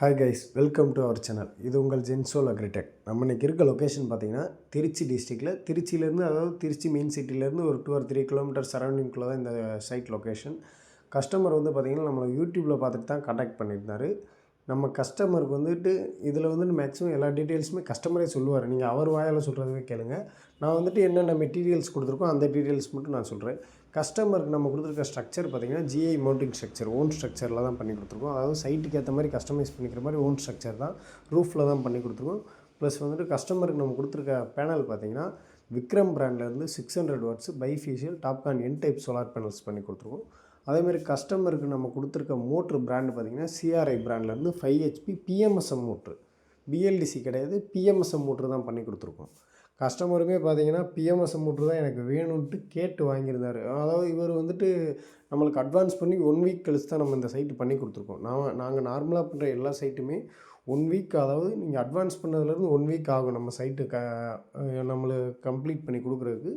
Hi guys, welcome to our channel. இது உங்கள் ஜென்சோல் agritech. நம்ம இன்றைக்கி இருக்க லொக்கேஷன் பார்த்திங்கன்னா திருச்சி டிஸ்ட்ரிக்டில், திருச்சியிலேருந்து அதாவது திருச்சி மெயின் சிட்டிலேருந்து ஒரு 2 or 3 கிலோமீட்டர் சரௌண்டிங்குள்ளே தான் இந்த சைட் லொக்கேஷன். கஸ்டமர் வந்து பார்த்திங்கன்னா நம்மளை யூடியூப்பில் பார்த்துட்டு தான் கான்டாக்ட் பண்ணியிருந்தார். நம்ம கஸ்டமருக்கு வந்துட்டு இதில் வந்துட்டு மேக்ஸிமம் எல்லா டீட்டெயில்ஸுமே கஸ்டமரே சொல்லுவார். நீங்கள் அவர் வாயால் சொல்கிறதுவே கேளுங்க. நான் வந்துட்டு என்னென்ன மெட்டீரியல்ஸ் கொடுத்துருக்கோம் அந்த டீட்டெயில்ஸ் மட்டும் நான் சொல்கிறேன். கஸ்டமருக்கு நம்ம கொடுத்துருக்க ஸ்ட்ரக்சர் பார்த்திங்கன்னா ஜிஐ மவுண்டிங் ஸ்ட்ரக்சர், ஓன் ஸ்ட்ரக்சரில் தான் பண்ணி கொடுத்துருக்கோம். அதாவது சைட்டுக்கு ஏற்ற மாதிரி கஸ்டமைஸ் பண்ணிக்கிற மாதிரி ஓன் ஸ்ட்ரக்சர் தான், ரூஃபில் தான் பண்ணி கொடுத்துருக்கோம். ப்ளஸ் வந்துட்டு கஸ்டமருக்கு நம்ம கொடுத்துருக்க பேனல் பார்த்திங்கன்னா விக்ரம் பிராண்ட்லேருந்து 600 watts bifacial topcon N type solar panels பண்ணி கொடுத்துருக்கோம். அதேமாதிரி கஸ்டமருக்கு நம்ம கொடுத்துருக்க மோட்ரு பிராண்டு பார்த்திங்கன்னா சிஆர்ஐ பிராண்ட்லேருந்து 5 HP பிஎம்எஸ்எம் மோட்ரு, பிஎல்டிசி கிடையாது, பிஎம்எஸ்எம் மோட்ரு தான் பண்ணி கொடுத்துருக்கோம். கஸ்டமருமே பார்த்திங்கன்னா பிஎம்எஸ்எம் மோட்ரு தான் எனக்கு வேணும்ன்ட்டு கேட்டு வாங்கியிருந்தார். அதாவது இவர் வந்துட்டு நம்மளுக்கு அட்வான்ஸ் பண்ணி 1 வீக் கழிச்சு தான் நம்ம இந்த சைட்டு பண்ணி கொடுத்துருக்கோம். நாங்கள் நார்மலாக பண்ணுற எல்லா சைட்டுமே 1 வீக், அதாவது நீங்கள் அட்வான்ஸ் பண்ணதுலேருந்து 1 வீக் ஆகும் நம்ம சைட்டு நம்மளுக்கு கம்ப்ளீட் பண்ணி கொடுக்குறதுக்கு.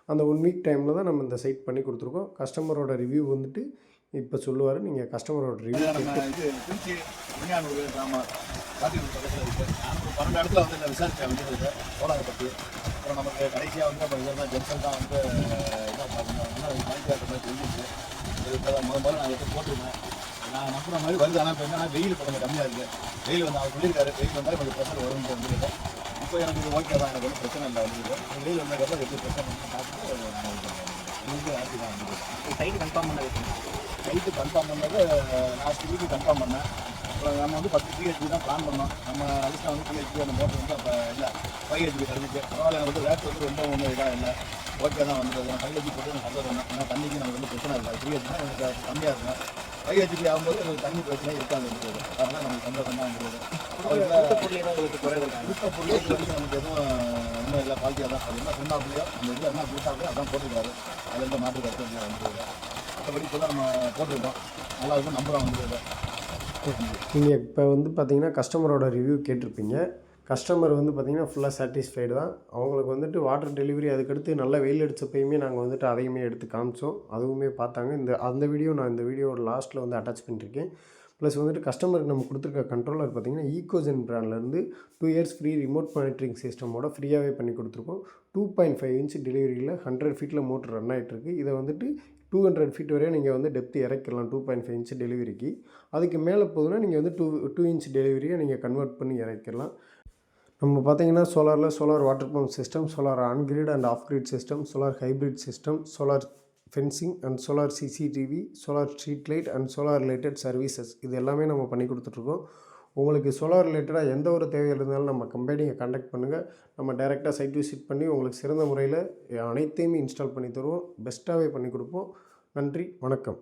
அந்த 1 வீக் டைமில் தான் நம்ம இந்த சைட் பண்ணி கொடுத்துருக்கோம். கஸ்டமரோட ரிவ்யூ வந்துட்டு இப்போ சொல்லுவார். நீங்கள் கஸ்டமரோட ரிவ்யூ திருச்சி விஞ்ஞானூர் கிராமம் காத்திருப்பு பக்கத்தில் இருக்குது. நான் 12 இடத்துல வந்து இந்த விசாரிச்சேன் வந்து சோலாரை பற்றி. அப்புறம் நமக்கு கடைசியாக வந்து அப்புறம் இதெல்லாம் ஜென்சல் தான் வந்து என்ன பார்த்தீங்கன்னா வாங்கிக்கிற மாதிரி தெரிஞ்சிச்சு. இது முதல்ல நான் எடுத்து போட்டுருந்தேன். நான் நம்புற மாதிரி வருது. ஆனால் இப்போ என்னன்னா வெயில் கொஞ்சம் கம்மியாக இருக்குது. வெயில் வந்து அவர் சொல்லியிருக்காரு, வெயில் வந்தால் கொஞ்சம் ப்ரெஷர் வரும்னு வந்துருக்கேன். இப்போ எனக்கு இது ஓகே தான், எனக்கு ஒன்றும் பிரச்சனை இல்லை வந்துருக்கு. வெயில் வந்ததுக்கப்புறம் எப்படி பிரச்சனை பார்த்துட்டு எனக்கு ஹாப்பி தான் வந்துருக்கு. சைட்டு கன்ஃபார்ம் பண்ணது, சைட்டு கன்ஃபார்ம் பண்ணது லாஸ்ட் வீக்கு கன்ஃபார்ம் பண்ணேன். அப்புறம் நம்ம வந்து 10 PHP தான் பிளான் பண்ணோம். நம்ம லிஸ்ட்டில் வந்து PHP அந்த மோட்டர் வந்து அப்போ இல்லை 5 HP கிடச்சிச்சு. பரவாயில்ல, எனக்கு வந்து ரேட் வந்து ரொம்ப ஒன்றும் இதாக இல்லை, ஓகே தான் வந்தது. 5 HP போட்டு நான் சந்தோஷம் தான். ஏன்னா தண்ணிக்கு நமக்கு வந்து பிரச்சனை இல்லை. 3 HP தான் எனக்கு கம்மியாக இருக்கும். 5 HP ஆகும்போது எனக்கு தண்ணி பிரச்சனை இருக்காது இருக்குது. அதனால் நமக்கு சந்தோஷம் தான் இருந்தது. பொருள் ஏதாவது குறைவு கொடுத்த பொருள் வரைக்கும் நமக்கு எதுவும் ஒன்றும் இல்லை, குவாலிட்டியாக தான். அது என்ன சொன்னாப்பிலையோ அந்த இதில் என்ன கொடுத்தாப்பிலையோ அதான் போட்டுருக்காரு. அதில் எந்த மாற்று கருத்து இல்லை வந்து. மற்றபடி இப்போ தான் நம்ம போட்டுருக்கோம், நல்லா இருக்கும், நம்புகிறோம் வந்து. நீங்கள் இப்போ வந்து பார்த்தீங்கன்னா கஸ்டமரோட ரிவ்யூ கேட்டிருப்பீங்க. கஸ்டமர் வந்து பார்த்திங்கன்னா ஃபுல்லாக சாட்டிஸ்ஃபைடு தான். அவங்களுக்கு வந்துட்டு வாட்டர் டெலிவரி அதுக்கடுத்து நல்லா வெயில் அடித்தப்பையுமே நாங்கள் வந்துட்டு அதையுமே எடுத்து காமிச்சோம், அதுவுமே பார்த்தாங்க. அந்த வீடியோ நான் இந்த வீடியோட லாஸ்ட்டில் வந்து அட்டாச் பண்ணியிருக்கேன். ப்ளஸ் வந்துட்டு கஸ்டமருக்கு நம்ம கொடுத்துருக்க கண்ட்ரோலர் பார்த்திங்கன்னா ஈகோஜென் பிராண்ட்லேருந்து 2 years ஃப்ரீ ரிமோட் மானிட்டரிங் சிஸ்டமோட ஃப்ரீயாகவே பண்ணி கொடுத்துருக்கோம். 2.5 inch டெலிவரியில் 100 feet மோட்டர் ரன் ஆகிட்டுருக்கு. இதை வந்துட்டு 200 feet வரையும் நீங்கள் வந்து டெப்த் இறக்கலாம் 2.5 inch டெலிவரிக்கு. அதுக்கு மேலே போகுதுன்னா நீங்கள் வந்து 2 inch டெலிவரியை நீங்கள் கன்வெர்ட் பண்ணி இறக்கலாம். நம்ம பார்த்திங்கன்னா solar water pump system, solar on-grid and half grid system, solar hybrid system, solar fencing and solar CCTV, solar street light and solar related services, இது எல்லாமே நம்ம பண்ணி கொடுத்துட்ருக்கோம். உங்களுக்கு சோலார் ரிலேட்டடாக எந்த ஒரு தேவை இருந்தாலும் நம்ம கம்பெனியை கான்டாக்ட் பண்ணுங்கள். நம்ம டைரெக்டாக சைட் விசிட் பண்ணி உங்களுக்கு சிறந்த முறையில் அனைத்தையுமே இன்ஸ்டால் பண்ணி தருவோம், பெஸ்ட்டாகவே பண்ணி கொடுப்போம். நன்றி, வணக்கம்.